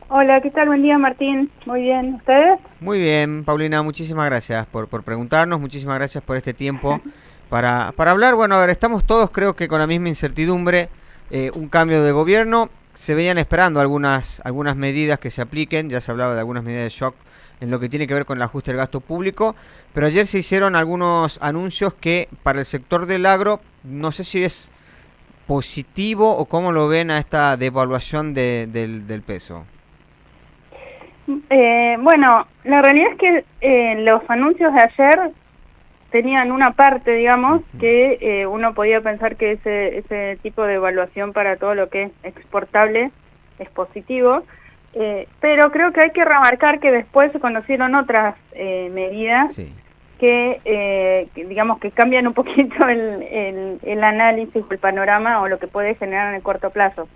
Hola, ¿qué tal? Buen día, Martín. Muy bien, ¿ustedes? Muy bien, Paulina, muchísimas gracias por preguntarnos, muchísimas gracias por este tiempo para hablar. Bueno, a ver, estamos todos creo que con la misma incertidumbre, un cambio de gobierno, se venían esperando algunas medidas que se apliquen, ya se hablaba de algunas medidas de shock en lo que tiene que ver con el ajuste del gasto público, pero ayer se hicieron algunos anuncios que para el sector del agro, no sé si es positivo o cómo lo ven a esta devaluación del peso. Bueno, la realidad es que los anuncios de ayer tenían una parte, digamos, Ujú. que uno podía pensar que ese tipo de evaluación para todo lo que es exportable es positivo, pero creo que hay que remarcar que después se conocieron otras medidas Sí. que, digamos, que cambian un poquito el análisis, el panorama o lo que puede generar en el corto plazo.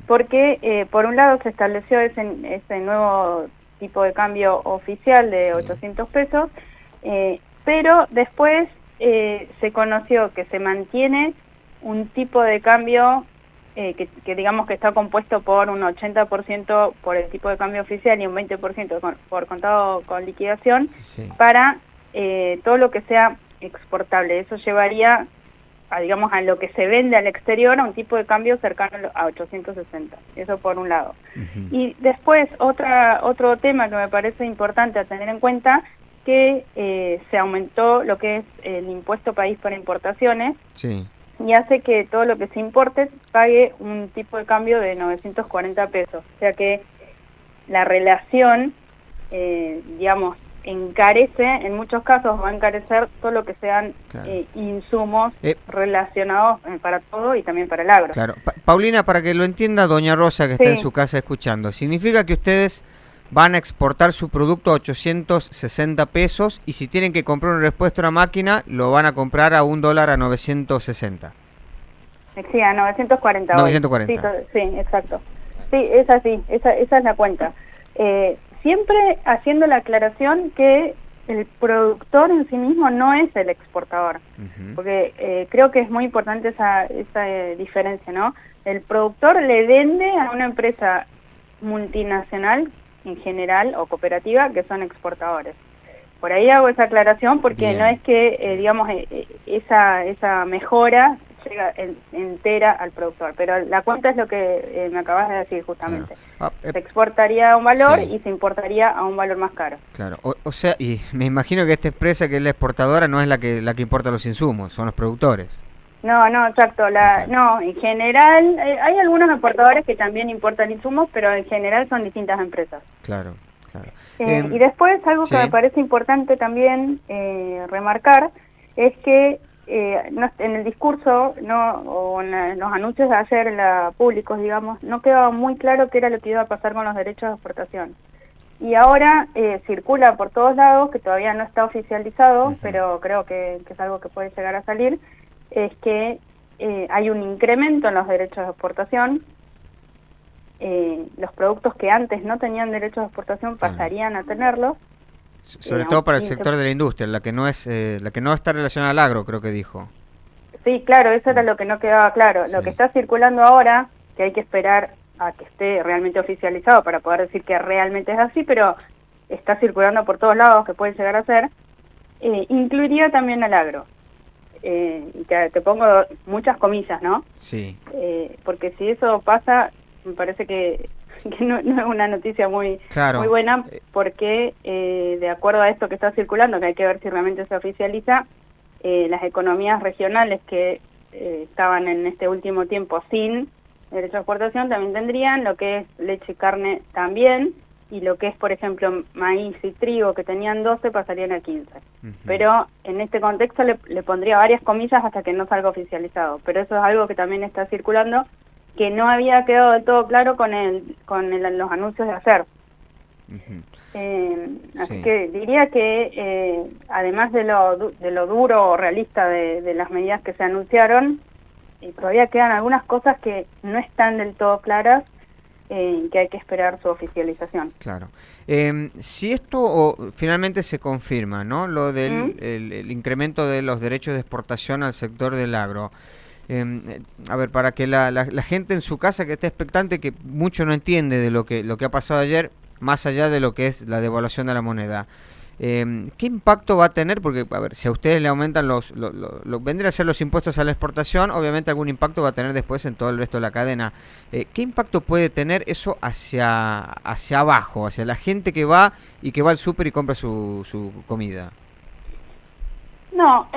Porque por un lado se estableció ese nuevo tipo de cambio oficial de Sí. 800 pesos, pero después se conoció que se mantiene un tipo de cambio que digamos que está compuesto por un 80% por el tipo de cambio oficial y un 20% por contado con liquidación Sí. para todo lo que sea exportable. Eso llevaría digamos, a lo que se vende al exterior a un tipo de cambio cercano a 860. Eso por un lado. Ujú. Y después, otro tema que me parece importante a tener en cuenta, que se aumentó lo que es el impuesto país para importaciones Sí. y hace que todo lo que se importe pague un tipo de cambio de 940 pesos. O sea que la relación, digamos, encarece, en muchos casos va a encarecer todo lo que sean Claro. insumos Eh, relacionados para todo y también para el agro. claro. Paulina, para que lo entienda doña Rosa que está en Sí, su casa escuchando, significa que ustedes van a exportar su producto a 860 pesos y si tienen que comprar un repuesto a una máquina, lo van a comprar a $1 a 960. sí, a 940 hoy. Sí, 940. sí, exacto. Sí, es así, esa es la cuenta. Siempre haciendo la aclaración que el productor en sí mismo no es el exportador, Ujú. porque creo que es muy importante esa diferencia, ¿no? El productor le vende a una empresa multinacional en general o cooperativa que son exportadores. Por ahí hago esa aclaración porque no Bien, es que, bien. digamos, esa mejora llega entera al productor, pero la cuenta es lo que me acabas de decir Claro. justamente. Ah, Se exportaría a un valor sí, y se importaría a un valor más caro. claro. O sea, y me imagino que esta empresa que es la exportadora no es la que importa los insumos, son los productores. No, no, exacto. Claro, No, en general, hay algunos exportadores que también importan insumos, pero en general son distintas empresas. claro, claro. Y después, algo que me Sí. parece importante también remarcar es que en el discurso o en los anuncios de ayer públicos, digamos, no quedaba muy claro qué era lo que iba a pasar con los derechos de exportación. Y ahora circula por todos lados, que todavía no está oficializado, Ujú. pero creo que es algo que puede llegar a salir, es que hay un incremento en los derechos de exportación. Los productos que antes no tenían derechos de exportación Claro. pasarían a tenerlos Sobre a un todo para el 15. sector de la industria, la que no está relacionada al agro, creo que dijo. Sí, claro, eso era Mm. lo que no quedaba claro. Lo que Sí. está circulando ahora, que hay que esperar a que esté realmente oficializado para poder decir que realmente es así, pero está circulando por todos lados que puede llegar a ser, incluiría también al agro. Y te pongo muchas comillas, ¿no? Sí. Porque si eso pasa, me parece que no es una noticia muy Claro. buena, Eh, porque de acuerdo a esto que está circulando, que hay que ver si realmente se oficializa, las economías regionales que estaban en este último tiempo sin derecho de exportación también tendrían, lo que es leche y carne también, y lo que es, por ejemplo, maíz y trigo, que tenían 12, pasarían a 15. ujú. Pero en este contexto le pondría varias comillas hasta que no salga oficializado. Pero eso es algo que también está circulando, que no había quedado del todo claro los anuncios de ayer. Ujú. Así Sí. que diría que además de lo duro o realista de las medidas que se anunciaron, todavía quedan algunas cosas que no están del todo claras y que hay que esperar su oficialización. Claro. Si esto finalmente se confirma, ¿no? Lo ¿Mm? del el incremento de los derechos de exportación al sector del agro. A ver, para que la gente en su casa que esté expectante, que mucho no entiende de lo que ha pasado ayer, más allá de lo que es la devaluación de la moneda. ¿Qué impacto va a tener? Porque, a ver, si a ustedes le aumentan vendrían a ser los impuestos a la exportación, obviamente algún impacto va a tener después en todo el resto de la cadena. ¿Qué impacto puede tener eso hacia abajo, hacia la gente que va al súper y compra su comida? No,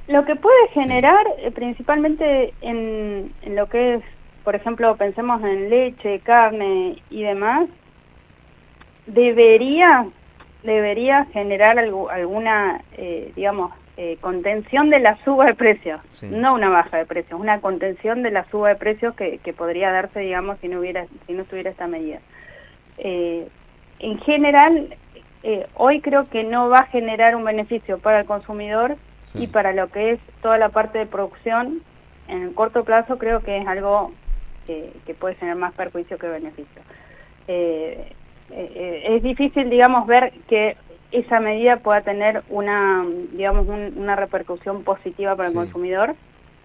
lo que puede generar, principalmente en lo que es, por ejemplo, pensemos en leche, carne y demás, debería generar alguna, contención de la suba de precios, sí. No una baja de precios, una contención de la suba de precios que podría darse, digamos, si no estuviera esta medida. En general, hoy creo que no va a generar un beneficio para el consumidor, sí. Y para lo que es toda la parte de producción, en el corto plazo creo que es algo que puede generar más perjuicio que beneficio. Es difícil, digamos, ver que esa medida pueda tener una repercusión positiva para el consumidor,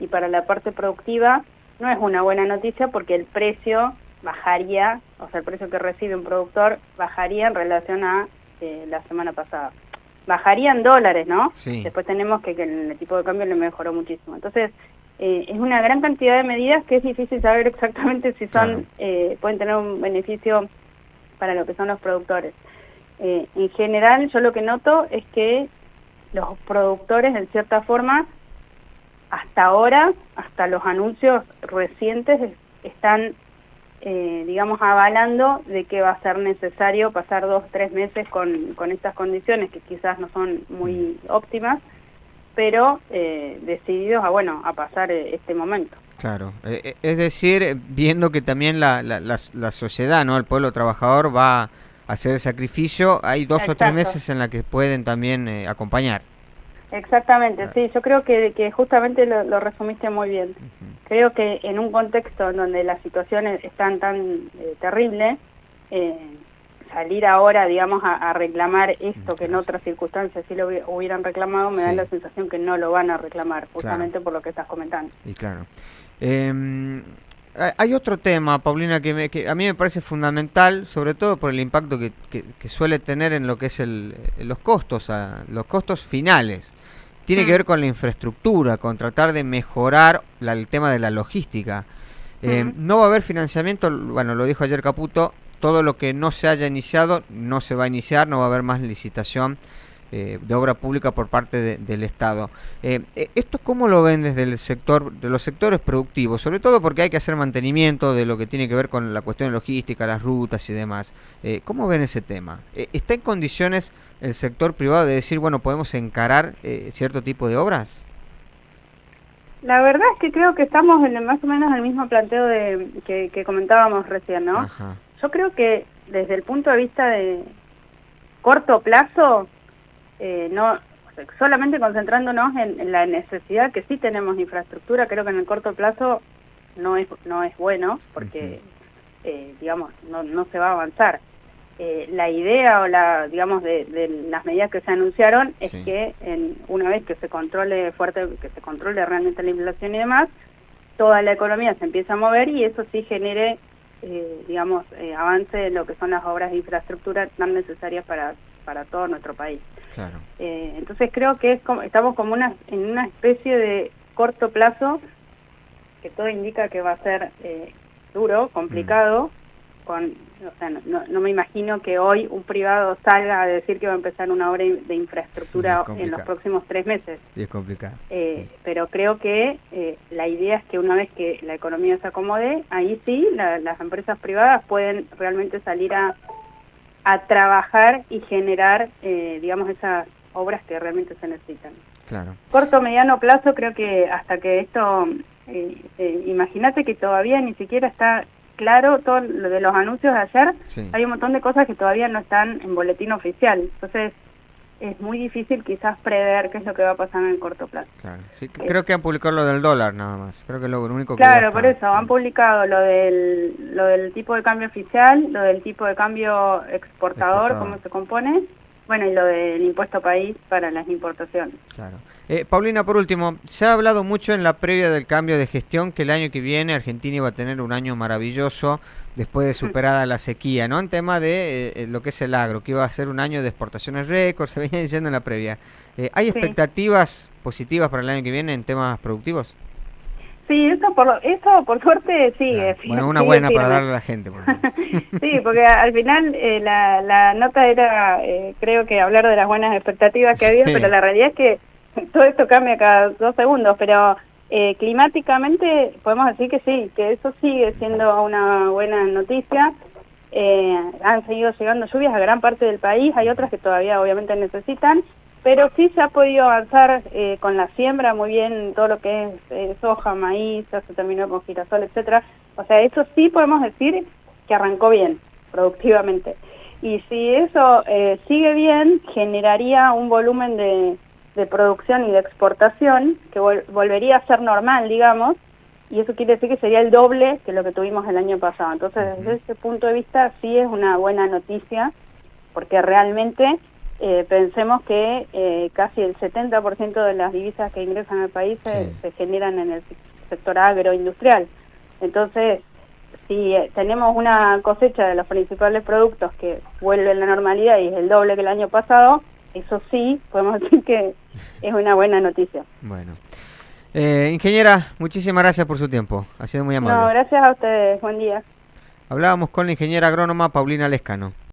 y para la parte productiva no es una buena noticia porque el precio bajaría, o sea, el precio que recibe un productor bajaría en relación a la semana pasada. Bajaría en dólares, ¿no? Sí. Después tenemos que el tipo de cambio le mejoró muchísimo. Entonces, es una gran cantidad de medidas que es difícil saber exactamente si son pueden tener un beneficio para lo que son los productores. En general, yo lo que noto es que los productores, en cierta forma, hasta ahora, hasta los anuncios recientes, están, avalando de que va a ser necesario pasar 2-3 meses con estas condiciones, que quizás no son muy óptimas, pero decididos a pasar este momento. Claro, es decir, viendo que también la sociedad, ¿no? El pueblo trabajador va a hacer el sacrificio, hay 2 o 3 meses en la que pueden también acompañar. Exactamente, sí, yo creo que justamente lo resumiste muy bien. Creo que en un contexto en donde las situaciones están tan terribles, salir ahora, digamos, a reclamar esto que en otras circunstancias sí lo hubieran reclamado, me da la sensación que no lo van a reclamar, justamente por lo que estás comentando. Y claro. Hay otro tema, Paulina, que a mí me parece fundamental, sobre todo por el impacto que suele tener en lo que es los costos finales. Tiene que ver con la infraestructura, con tratar de mejorar el tema de la logística. No va a haber financiamiento, bueno, lo dijo ayer Caputo, todo lo que no se haya iniciado no se va a iniciar, no va a haber más licitación de obra pública por parte del Estado. ¿Esto cómo lo ven desde el sector, de los sectores productivos? Sobre todo porque hay que hacer mantenimiento de lo que tiene que ver con la cuestión logística, las rutas y demás. ¿Cómo ven ese tema? ¿Está en condiciones el sector privado de decir, bueno, podemos encarar cierto tipo de obras? La verdad es que creo que estamos en más o menos el mismo planteo que comentábamos recién, ¿no? Ajá. Yo creo que desde el punto de vista de corto plazo, no solamente concentrándonos en la necesidad que sí tenemos de infraestructura, creo que en el corto plazo no es bueno porque no se va a avanzar. La idea o de las medidas que se anunciaron es que una vez que se controle realmente la inflación y demás, toda la economía se empieza a mover y eso sí genere avance en lo que son las obras de infraestructura tan necesarias para todo nuestro país. Claro. Entonces creo que estamos como en una especie de corto plazo que todo indica que va a ser duro, complicado. No me imagino que hoy un privado salga a decir que va a empezar una obra de infraestructura en los próximos 3 meses. Sí, es complicado. Pero creo que la idea es que una vez que la economía se acomode, ahí sí las empresas privadas pueden realmente salir a trabajar y generar, esas obras que realmente se necesitan. Claro. Corto, mediano plazo, creo que hasta que esto, imagínate que todavía ni siquiera está claro todo lo de los anuncios de ayer, hay un montón de cosas que todavía no están en boletín oficial, entonces es muy difícil quizás prever qué es lo que va a pasar en el corto plazo. Claro. Sí, creo que han publicado lo del dólar nada más, creo que es lo único que claro, por eso, han publicado lo del tipo de cambio oficial, lo del tipo de cambio exportador, cómo se compone, bueno, y lo del impuesto país para las importaciones. Claro. Paulina, por último, se ha hablado mucho en la previa del cambio de gestión que el año que viene Argentina iba a tener un año maravilloso después de superada la sequía, ¿no? En tema de lo que es el agro, que iba a ser un año de exportaciones récord, se venía diciendo en la previa. ¿Hay Sí. expectativas positivas para el año que viene en temas productivos? Sí, eso por suerte sigue. Bueno, una Sigue buena para firme. darle a la gente. Por favor. Sí, porque al final la nota era, creo que hablar de las buenas expectativas que había, Sí, pero la realidad es que todo esto cambia cada 2 segundos, pero climáticamente podemos decir que sí, que eso sigue siendo una buena noticia. Han seguido llegando lluvias a gran parte del país, hay otras que todavía obviamente necesitan, pero sí se ha podido avanzar con la siembra muy bien, todo lo que es soja, maíz, ya se terminó con girasol, etcétera. O sea, eso sí podemos decir que arrancó bien, productivamente. Y si eso sigue bien, generaría un volumen de producción y de exportación que volvería a ser normal, digamos, y eso quiere decir que sería el doble que lo que tuvimos el año pasado. Entonces, desde ese punto de vista, sí es una buena noticia, porque realmente pensemos que casi el 70% de las divisas que ingresan al país sí. se generan en el sector agroindustrial. Entonces, si tenemos una cosecha de los principales productos que vuelve a la normalidad y es el doble que el año pasado, eso sí, podemos decir que es una buena noticia. Bueno. Ingeniera, muchísimas gracias por su tiempo. Ha sido muy No, amable. gracias a ustedes. Buen día. Hablábamos con la ingeniera agrónoma Paulina Lescano.